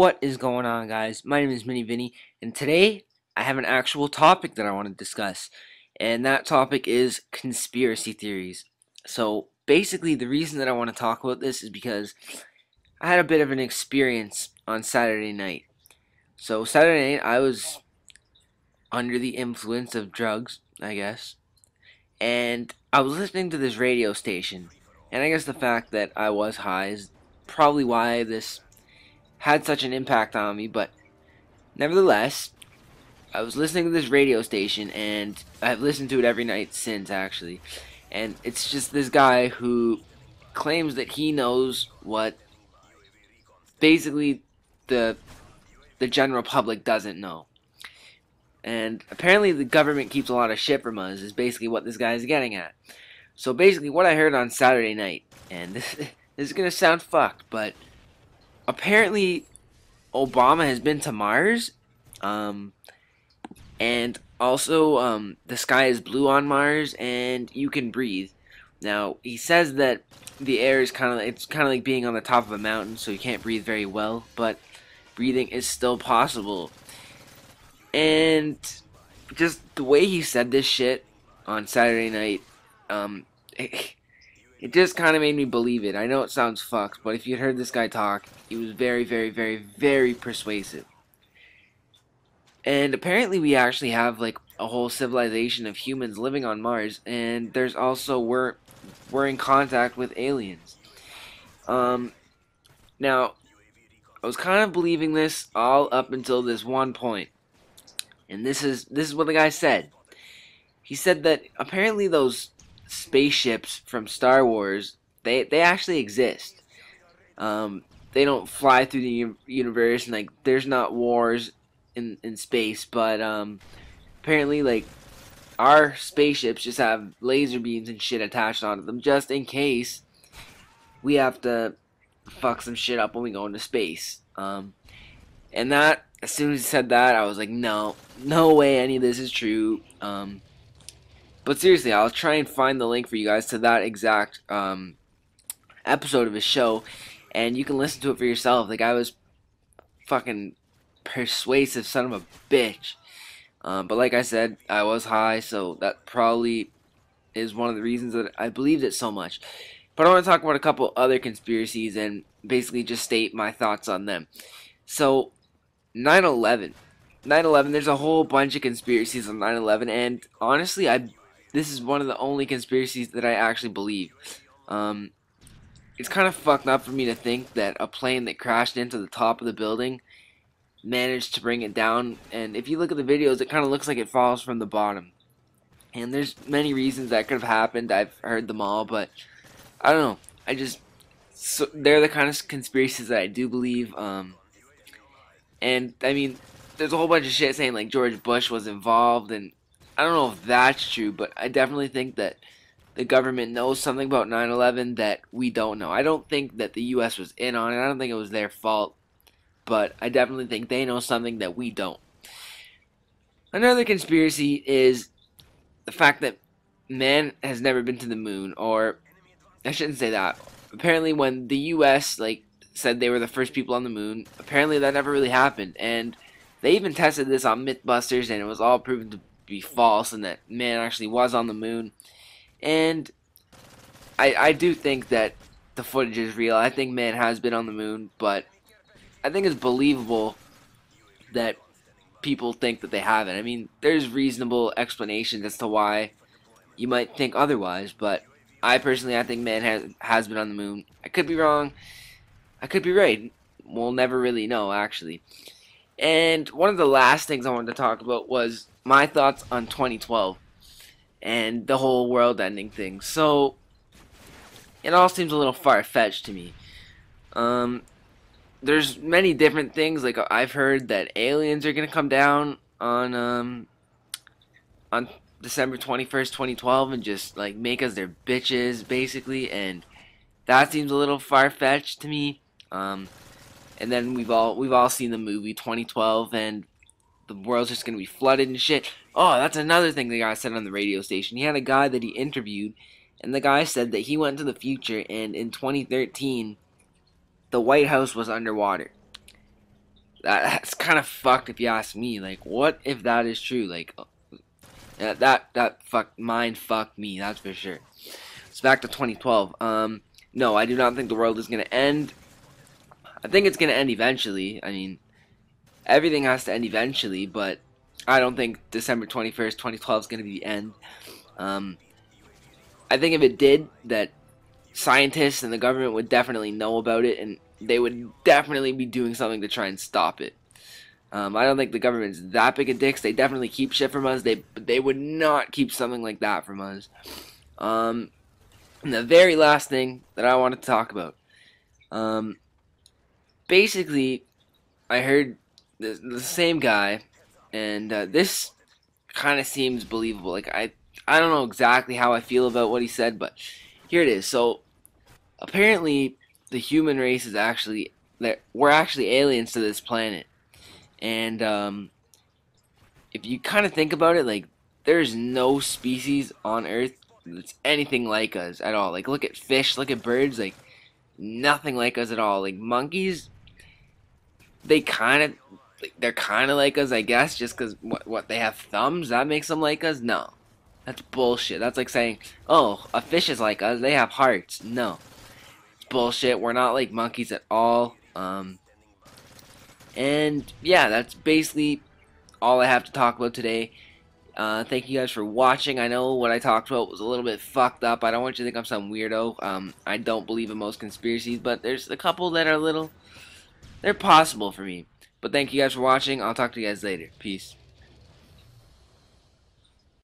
What is going on, guys? My name is Mini Vinny, and today I have an actual topic that I want to discuss, and that topic is conspiracy theories. So, basically, the reason that I want to talk about this is because I had a bit of an experience on Saturday night. So, Saturday night, I was under the influence of drugs, I guess, and I was listening to this radio station, and I guess the fact that I was high is probably why this had such an impact on me, but nevertheless, I was listening to this radio station, and I've listened to it every night since, actually. And it's just this guy who claims that he knows what basically the the general public doesn't know. And apparently the government keeps a lot of shit from us, is basically what this guy is getting at. So basically what I heard on Saturday night, and this is going to sound fucked, but apparently Obama has been to Mars. And also, the sky is blue on Mars, and you can breathe. Now, he says that the air is it's kind of like being on the top of a mountain, so you can't breathe very well, but breathing is still possible. And just the way he said this shit on Saturday night, it just kind of made me believe it. I know it sounds fucked, but if you'd heard this guy talk, he was very, very, very, very persuasive. And apparently we actually have like a whole civilization of humans living on Mars, and there's also we're in contact with aliens. Now I was kind of believing this all up until this one point. And this is what the guy said. He said that apparently those spaceships from Star Wars, they actually exist. They don't fly through the universe, and like there's not wars in space, but apparently like our spaceships just have laser beams and shit attached onto them just in case we have to fuck some shit up when we go into space. And that, as soon as he said that, I was like, no way any of this is true. But seriously, I'll try and find the link for you guys to that exact episode of his show, and you can listen to it for yourself. The guy was fucking persuasive son of a bitch. But like I said, I was high, so that probably is one of the reasons that I believed it so much. But I want to talk about a couple other conspiracies and basically just state my thoughts on them. So, 9/11. 9/11, there's a whole bunch of conspiracies on 9/11, and honestly, this is one of the only conspiracies that I actually believe. It's kind of fucked up for me to think that a plane that crashed into the top of the building managed to bring it down, and if you look at the videos, it kind of looks like it falls from the bottom. And there's many reasons that could have happened. I've heard them all, but I don't know. They're the kind of conspiracies that I do believe. And I mean, there's a whole bunch of shit saying like George Bush was involved, and I don't know if that's true, but I definitely think that the government knows something about 9/11 that we don't know. I don't think that the U.S. was in on it. I don't think it was their fault, but I definitely think they know something that we don't. Another conspiracy is the fact that man has never been to the moon, or I shouldn't say that. Apparently when the US said they were the first people on the moon, apparently that never really happened, and they even tested this on Mythbusters, and it was all proven to be false, and that man actually was on the moon. And I do think that the footage is real. I think man has been on the moon, but I think it's believable that people think that they haven't. I mean, there's reasonable explanations as to why you might think otherwise, but I think man has been on the moon. I could be wrong. I could be right. We'll never really know, actually. And one of the last things I wanted to talk about was my thoughts on 2012 and the whole world ending thing. So, it all seems a little far-fetched to me. There's many different things. Like, I've heard that aliens are gonna come down on December 21st, 2012, and just like make us their bitches, basically. And that seems a little far-fetched to me. And then we've all seen the movie 2012, and the world's just gonna be flooded and shit. Oh, that's another thing the guy said on the radio station. He had a guy that he interviewed, and the guy said that he went to the future, and in 2013, the White House was underwater. that's kind of fucked if you ask me. Like, what if that is true? Like, that mind fucked me. That's for sure. It's back to 2012. No, I do not think the world is gonna end. I think it's gonna end eventually. I mean, everything has to end eventually, but I don't think December 21st, 2012 is gonna be the end. I think if it did, that scientists and the government would definitely know about it, and they would definitely be doing something to try and stop it. I don't think the government's that big of dicks. They definitely keep shit from us. They would not keep something like that from us. And the very last thing that I want to talk about. Basically, I heard the same guy, and this kind of seems believable. Like, I don't know exactly how I feel about what he said, but here it is. So apparently the human race is actually, that we're actually aliens to this planet. And if you kind of think about it, like, there's no species on Earth that's anything like us at all. Like, look at fish, look at birds, like, nothing like us at all. Like, monkeys, they're kind of like us, I guess, just because what they have thumbs, that makes them like us. No, that's bullshit. That's like saying, oh, a fish is like us, they have hearts. No, it's bullshit. We're not like monkeys at all. And yeah, that's basically all I have to talk about today. Thank you guys for watching. I know what I talked about was a little bit fucked up. I don't want you to think I'm some weirdo. I don't believe in most conspiracies, but there's a couple that are they're possible for me. But thank you guys for watching. I'll talk to you guys later. Peace.